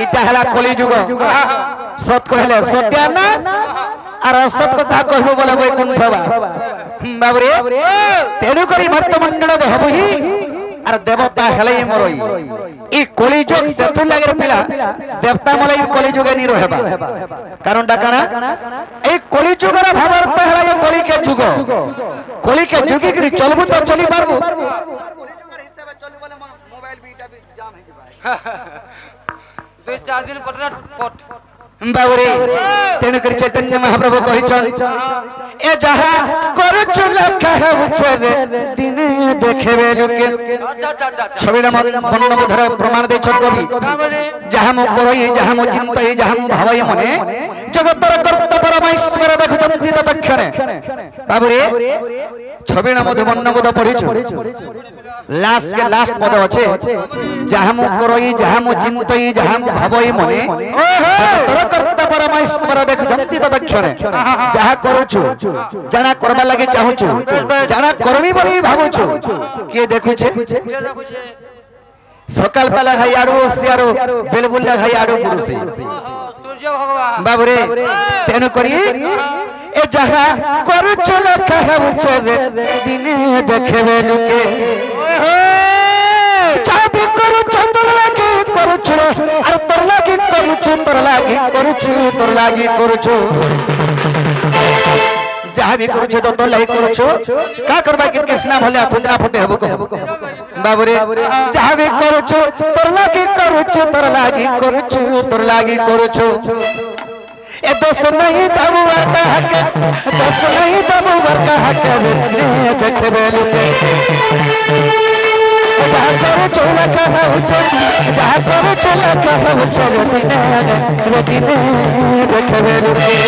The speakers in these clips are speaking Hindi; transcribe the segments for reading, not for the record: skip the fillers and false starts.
इटा हला कली जुग सत कहले सत्यानाश और असत कथा कहबो बोले वैकुंठवास बाबरे तेनु करी भक्तमंडल हबही और देवता हेले मरई ई कली जुग सेतु लागेर पिला देवता मले कली जुगे नि रहबा कारण डाकाना ए कली जुगर भावार्थ हेला ए कली के जुग कली के जुगे करी चलबु तो चली पारबु कली जुगर हिसाब चली बोले मोबाइल बीटा भी जाम है भाई 2-4 दिन पट बाबरे तेन कर चैतन्य महाप्रभु कहिछन ए जहा करूछु लखा है उचरे दिन देखबे लुके छबिला बन्न बधर प्रमाण दे छ कवि जहा मो करई जहा मो चिंतई जहा मो भावई मने जगतर कर्ता परमेश्वर देखुचंती तत्क्षणे बाबरे छबिला मधु बन्न बध पढिछु लास्ट के लास्ट पद अछि जहा मो करई जहा मो चिंतई जहा मो भावई मने कर्ता परमेश्वर देखुचंती तत्क्षणे जहा करूछु जाना करबा लागि चाहूछु जाना करमी बोली भाबुछु के देखुछे सकाल पाला है आडो सियारो बेलबुल्ला है आडो पुरुषी सूर्य भगवान बाबरे तेनु करी ए जहा करूछु लखा है उचरे दिने देखबे लुके चाबी करूछु तोर लागी करूछु और तोर लागी करूछु तोर लागी करूछु तोर लागी करूछु जहा भी करूछु तो तोर लागी करूछु का करबा कि कृष्णा भले थुदरा फटे हबो को बाबरे जहा भी करूछु तोर लागी करूछु तोर लागी करूछु तोर लागी करूछु ए दोस्त नहीं दबु वर्ता हक दोस्त नहीं दबु वर्ता हक देखबे लुके जहा करूछु लखा है उचरे जहा करूछु लखा है उचरे दिन देखबे लुके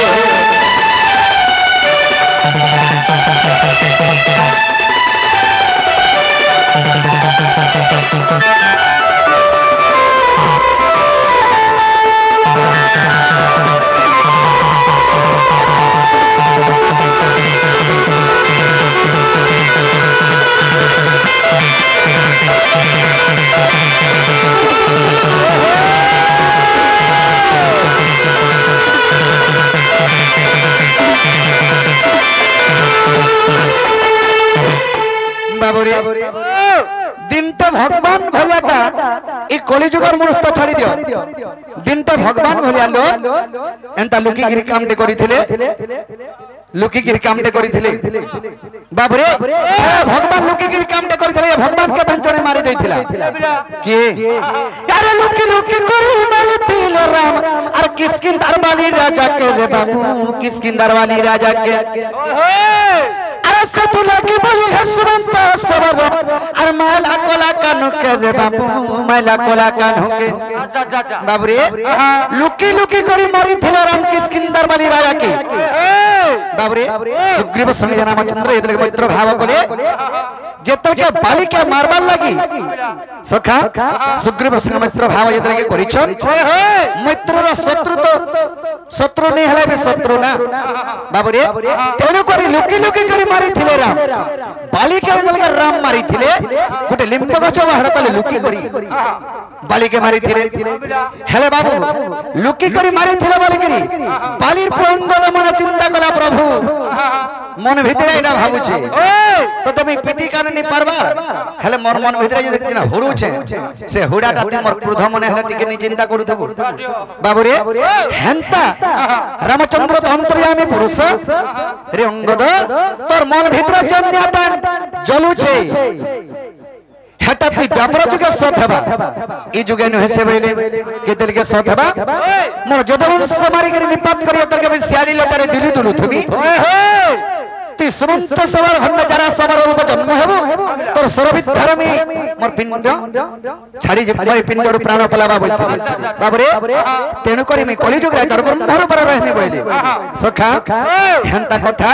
दिन तो भगवान भलियाटा ई कली जुगर मनुष्य छाड़ी दियो दिन तो भगवान भलिया लो एंता लुकी गिरी काम ते करिथिले लुकी गिरी काम ते करिथिले बाबरे भगवान लुकी गिरी काम ते करिथिले भगवान के पंचणे मारी देथिला के यार लुकी लुकी करी मारतिल राम और किसकिंदर वाली राजा के रे बाबू किसकिंदर वाली राजा के अरे सतु लगी बोली हसवंत सबर और मैला कोला कानू के रे बाबू मैला कोला कानू के बाबरे लुकी लुकी करी मारी थिला राम किसकिंदर वाली राजा के बाबरे सुग्रीव संग रामचंद्र एदले मित्र भाव कोले जेतल के बाली के मारबाल लगी सखा सुग्रीव संग मित्र भाव एदले के करिछन मित्र रो शत्रु तो शत्रु नहीं हले भी शत्रु ना बाबरे तेनु करी लुकी लुकी करी मारी थिले राम बाली के एदले के राम मारी थिले गुटे लिंब गछ हड़तले लुकी करी बाली के मारी थिले हेले बाबू लुकी करी मारी थिले बाली करी बालीर पुंगद मन चिंता कला प्रभु मन भितरे एटा भाबुछे तो तमे पिटी कान नि परबा हेले मोर मन भितरे जे देखिना हुडु छे से हुडाटा ती मोर क्रोध मन हेले टिके नि चिंता करूथबो बाबू रे हेंता रामचंद्र तो अंतर्यामी पुरुष रे अंगद तोर मन भितरे जन्याटा जलु छे हेटा ती दापर जुगे सत हेबा ई जुगे न हेसे बेले के दिल के सत हेबा मोर जदवंश मारी करी निपात करिया तल के सियाली लटारे दिलु दुलु थबी ती सुमंत सवर हन्न जरा सवर रूप जन्म हेबो तोर सरबित धर्मी मोर पिंड छाड़ी जे मोर पिंड रु प्राण पलावा बोलथि बाबरे तेनु करी मी कली जुग रे तोर ब्रह्मर पर रहमी बोले सखा हंता कथा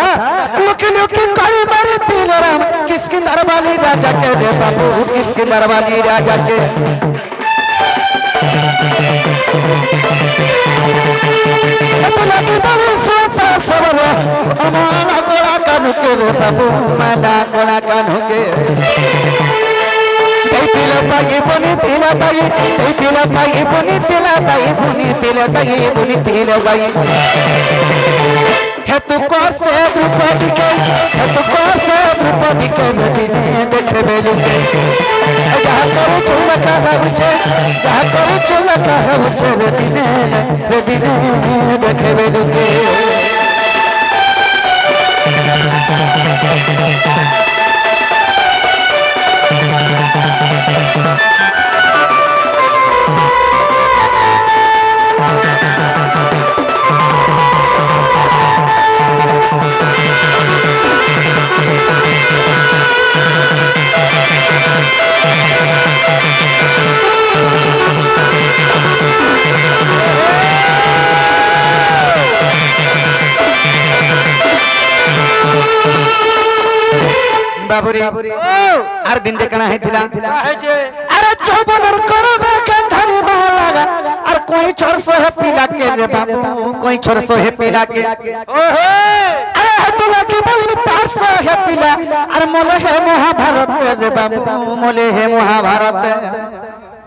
लुकी लुकी करी मारे तिल राम किसकिंदर वाली राजा के रे बाबू किसकिंदर वाली राजा के तोला के भविष्य सवर अमाला कोला कानू के रे बाबू माला कोला कानू के ଦେଇଥିଲା ତାଇ ବୁଣିଥିଲା ତାଇ ଦେଇଥିଲା ତାଇ ବୁଣିଥିଲା ତାଇ ବୁଣିଥିଲା ତାଇ ବୁଣିଥିଲା ତାଇ हेतु कर से द्रुपदी के हेतु कर से द्रुपदी के दिने देखे बेलुके जहाँ करू चूल कहा बुझे जहाँ करू चूल कहा बुझे रे दिने देखे बेलुके बाबुरी आर दिन कना हेतिला अरे चौबनर करबे के धरी बाला और कोई चरसो है पीला के रे बाबू कोई चरसो है पीला के ओहे अरे हतला के बोल तारसो है पीला और मोले है महाभारत रे बाबू मोले है महाभारत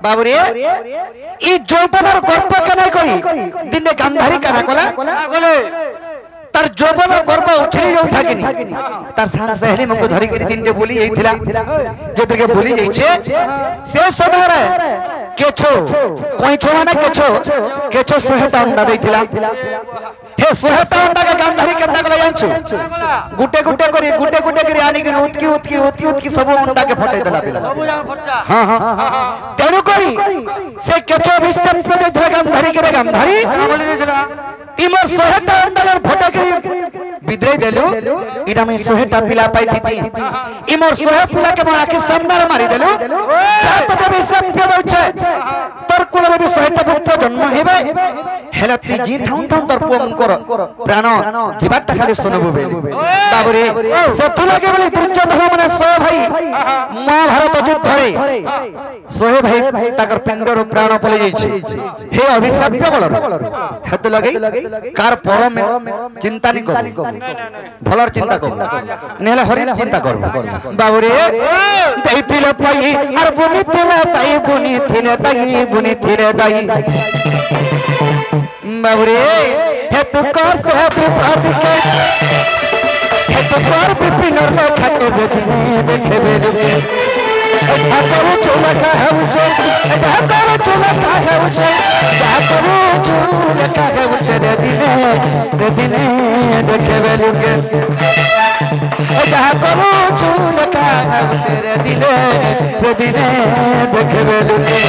बाबुरी ई चौबनर गर्भ कना कोई दिन गांधारी कना कोला गोले तार जोबन गर्व उठली जाउ थाकिनी तार सान सहेली मको धरि के दिन जे बोली जाइथिला जेते के बोली जाइछे से समय रे केछो कोइ छो माने केछो 100 टा अंडा दैथिला हे 100 टा अंडा के गांधारी केता गला जानछु गुटे गुटे करी आनी के उतकी सब अंडा के फटाई देला पिला सब जान फटचा हां हां तेनु करी से केछो विषम पे दैथिला गांधारी के गांधारी बोली दैथिला इमर 100 टा अंडा फटा विद्रय देलु इटा में 100 टा पिला पाई थी इमर 100 पिला के मारा के सामने मारी देलु जात देबे सब पेदौ छे तोर कुल रे 100 टा पुत्र जन्म हेबे हेलती जी थाउन तोर पुम कर प्राण जीवाटा खाली सुनबु बेली बाबुरे सेतु लगे बोले दुर्योधन माने 100 भाई महाभारत युद्ध रे 100 भाई ताकर पिंडर प्राण पले जाई छे हे अभिशाप्य बलर हेतु लगे कार पर में चिंता नहीं करो भलर चिंता करो नेला हरि चिंता करो बाबुरे दैथिले पाई आर बुनिथिले ताई बुनिथिले ताई बाबुरे हेतु कर से द्रुपदी के हेतु कर विपिन खाते जदिने देखे बेलुके करू चूल का है उसे करू चूल का है उसे करू चूल का है उसे रे दिने देखे बेलुके करू चूल का है उसे रे दिने देखे बेलुके